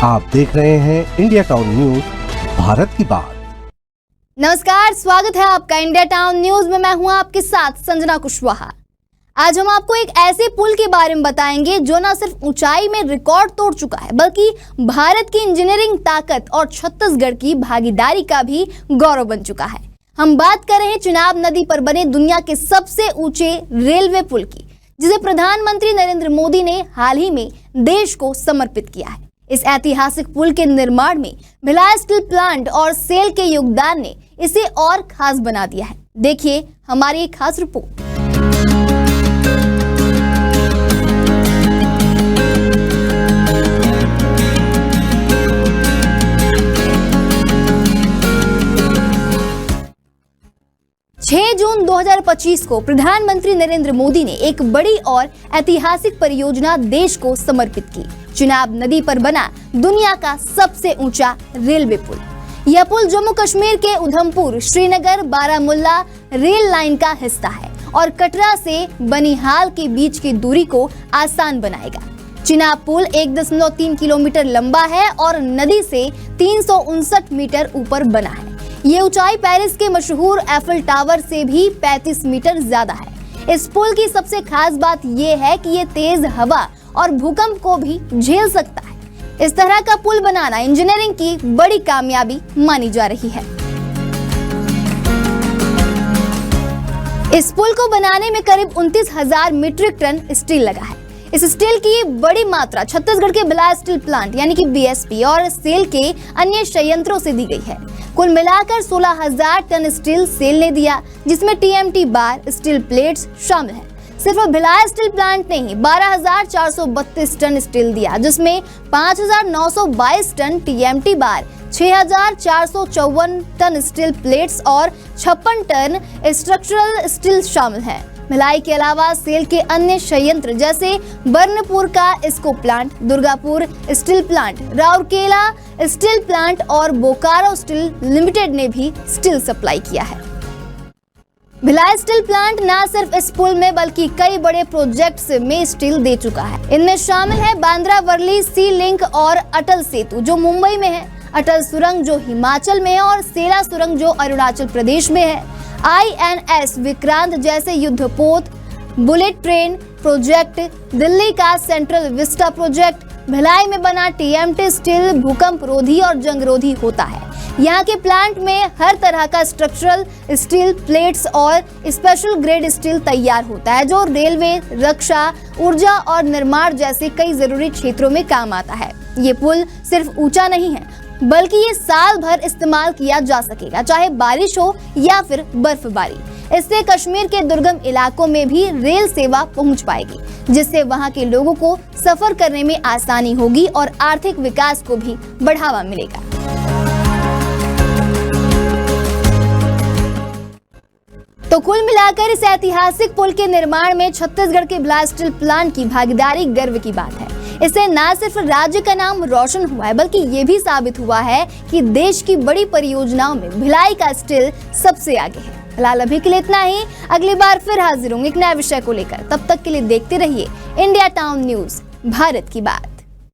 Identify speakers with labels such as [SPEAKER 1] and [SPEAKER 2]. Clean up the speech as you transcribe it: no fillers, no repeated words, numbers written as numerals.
[SPEAKER 1] आप देख रहे हैं इंडिया टाउन न्यूज, भारत की बात।
[SPEAKER 2] नमस्कार, स्वागत है आपका इंडिया टाउन न्यूज में। मैं हूं आपके साथ संजना कुशवाहा। आज हम आपको एक ऐसे पुल के बारे में बताएंगे जो न सिर्फ ऊंचाई में रिकॉर्ड तोड़ चुका है, बल्कि भारत की इंजीनियरिंग ताकत और छत्तीसगढ़ की भागीदारी का भी गौरव बन चुका है। हम बात कर रहे हैं चिनाब नदी पर बने दुनिया के सबसे ऊंचे रेलवे पुल की, जिसे प्रधानमंत्री नरेंद्र मोदी ने हाल ही में देश को समर्पित किया है। इस ऐतिहासिक पुल के निर्माण में भिलाई स्टील प्लांट और सेल के योगदान ने इसे और खास बना दिया है। देखिए हमारी एक खास रिपोर्ट। जून 2025 को प्रधानमंत्री नरेंद्र मोदी ने एक बड़ी और ऐतिहासिक परियोजना देश को समर्पित की। चिनाब नदी पर बना दुनिया का सबसे ऊंचा रेलवे पुल। यह पुल जम्मू कश्मीर के उधमपुर, श्रीनगर, बारामुल्ला रेल लाइन का हिस्सा है और कटरा से बनिहाल के बीच की दूरी को आसान बनाएगा। चिनाब पुल 1.3 किलोमीटर लंबा है और नदी से 359 मीटर ऊपर बना है। ये ऊंचाई पेरिस के मशहूर एफिल टावर से भी 35 मीटर ज्यादा है। इस पुल की सबसे खास बात यह है कि ये तेज हवा और भूकंप को भी झेल सकता है। इस तरह का पुल बनाना इंजीनियरिंग की बड़ी कामयाबी मानी जा रही है। इस पुल को बनाने में करीब 29,000 मीट्रिक टन स्टील लगा है। इस स्टील की बड़ी मात्रा छत्तीसगढ़ के भिलाई स्टील प्लांट यानी कि बीएसपी और सेल के अन्य संयंत्रों से दी गई है। कुल मिलाकर 16,000 टन स्टील सेल ने दिया, जिसमें टीएमटी बार, स्टील प्लेट्स शामिल है। सिर्फ भिलाई स्टील प्लांट ने ही 12,432 टन स्टील दिया, जिसमें 5,922 ton TMT bar, 6,454 ton steel plates और 56 टन स्ट्रक्चरल स्टील शामिल है। भिलाई के अलावा सेल के अन्य संयंत्र जैसे बर्नपुर का IISCO plant, Durgapur steel plant, Rourkela steel plant और बोकारो स्टील लिमिटेड ने भी स्टील सप्लाई किया है। भिलाई स्टील प्लांट न सिर्फ इस पुल में बल्कि कई बड़े प्रोजेक्ट्स में स्टील दे चुका है। इनमें शामिल है बांद्रा वर्ली सी लिंक और अटल सेतु जो मुंबई में है, अटल सुरंग जो हिमाचल में है और सेला सुरंग जो अरुणाचल प्रदेश में है, INS विक्रांत जैसे युद्धपोत, बुलेट ट्रेन प्रोजेक्ट, दिल्ली का सेंट्रल विस्टा प्रोजेक्ट, भिलाई में बना टीएमटी स्टील भूकंप रोधी और जंग रोधी होता है। यहाँ के प्लांट में हर तरह का स्ट्रक्चरल स्टील प्लेट्स और स्पेशल ग्रेड स्टील तैयार होता है, जो रेलवे, रक्षा, ऊर्जा और निर्माण जैसे कई जरूरी क्षेत्रों में काम आता है। ये पुल सिर्फ ऊंचा नहीं है, बल्कि ये साल भर इस्तेमाल किया जा सकेगा, चाहे बारिश हो या फिर बर्फबारी। इससे कश्मीर के दुर्गम इलाकों में भी रेल सेवा पहुंच पाएगी, जिससे वहां के लोगों को सफर करने में आसानी होगी और आर्थिक विकास को भी बढ़ावा मिलेगा। तो कुल मिलाकर इस ऐतिहासिक पुल के निर्माण में छत्तीसगढ़ के भिलाई स्टील प्लांट की भागीदारी गर्व की बात है। इससे न सिर्फ राज्य का नाम रोशन हुआ है, बल्कि ये भी साबित हुआ है कि देश की बड़ी परियोजनाओं में भिलाई का स्टील सबसे आगे है। फिलहाल अभी के लिए इतना ही। अगली बार फिर हाजिर होंगे एक नए विषय को लेकर। तब तक के लिए देखते रहिए इंडिया टाउन न्यूज, भारत की बात।